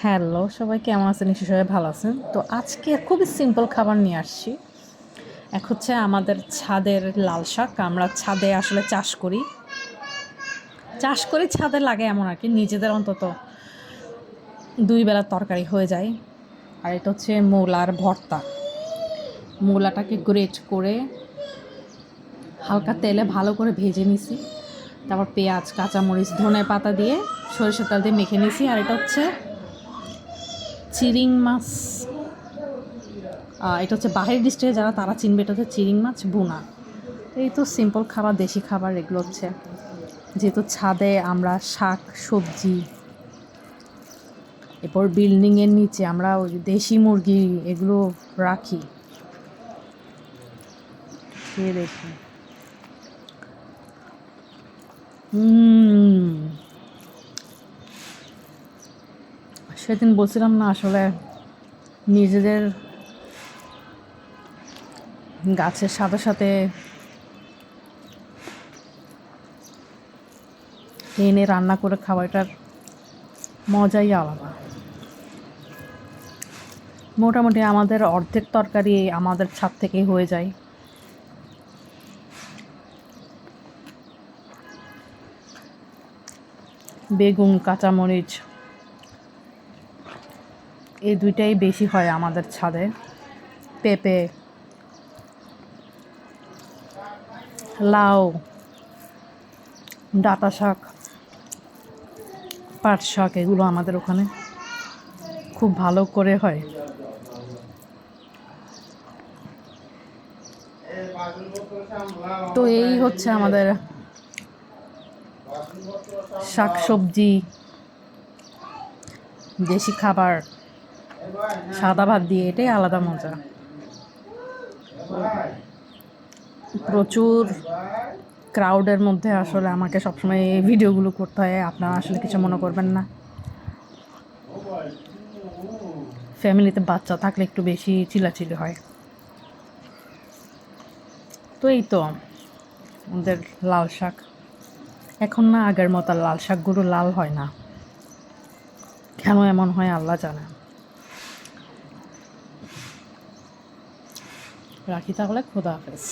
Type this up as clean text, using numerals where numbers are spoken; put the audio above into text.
Hello সবাই, কেমন আছেন? নিশ্চয়ই সবাই ভালো আছেন। তো আজকে খুবই সিম্পল খাবার নিয়ে আসছি। এক হচ্ছে আমাদের ছাদের লাল শাক। আমরা ছাদে আসলে চাষ করি ছাদে লাগে এমন আর কি, নিজেদের অন্তত 2 বেলার তরকারি হয়ে যায়। আর এটা হচ্ছে মূলার ভর্তা। মূলাটাকে গ্রেট করে হালকা তেলে ভালো করে ভেজে নিছি, তারপর পেঁয়াজ, কাঁচামরিচ, ধনে পাতা দিয়ে সরিষার তেল দিয়ে মেখে নিছি। আর এটা হচ্ছে চিংড়ি মাছ। এটা হচ্ছে বাহির ডিস্ট্রিক্টে যারা তারা চিনবে, এটা হচ্ছে চিংড়ি মাছ ভুনা। এই তো সিম্পল খাবার, দেশি খাবার এগুলো হচ্ছে। যেহেতু ছাদে আমরা শাক সবজি, এরপর বিল্ডিংয়ের নিচে আমরা ওই দেশি মুরগি এগুলো রাখি। খেয়ে দেখি। সেদিন বলছিলাম না, আসলে নিজেদের গাছের সাথে সাথে এনে রান্না করে খাওয়াটার মজাই আলাদা। মোটামুটি আমাদের অর্ধেক তরকারি আমাদের ছাদ থেকেই হয়ে যায়। বেগুন, কাঁচামরিচ এই দুইটাই বেশি হয় আমাদের ছাদে। পেঁপে, লাউ, ডাঁটা শাক, পাট শাক এগুলো আমাদের ওখানে খুব ভালো করে হয়। তো এই হচ্ছে আমাদের শাক সবজি, দেশি খাবার, সাদা ভাত দিয়ে, এটাই আলাদা মজা। প্রচুর ক্রাউডের মধ্যে আসলে আমাকে সবসময় এই ভিডিওগুলো করতে হয়, আপনারা আসলে কিছু মনে করবেন না। ফ্যামিলিতে বাচ্চা থাকলে একটু বেশি চিল্লাচিল্লি হয়। তো এই তো আমাদের লাল শাক। এখন না আগের মতো লাল শাকগুলো লাল হয় না, কেন এমন হয় আল্লাহ জানে। রাখি তাহলে, খোদা হাফেজ।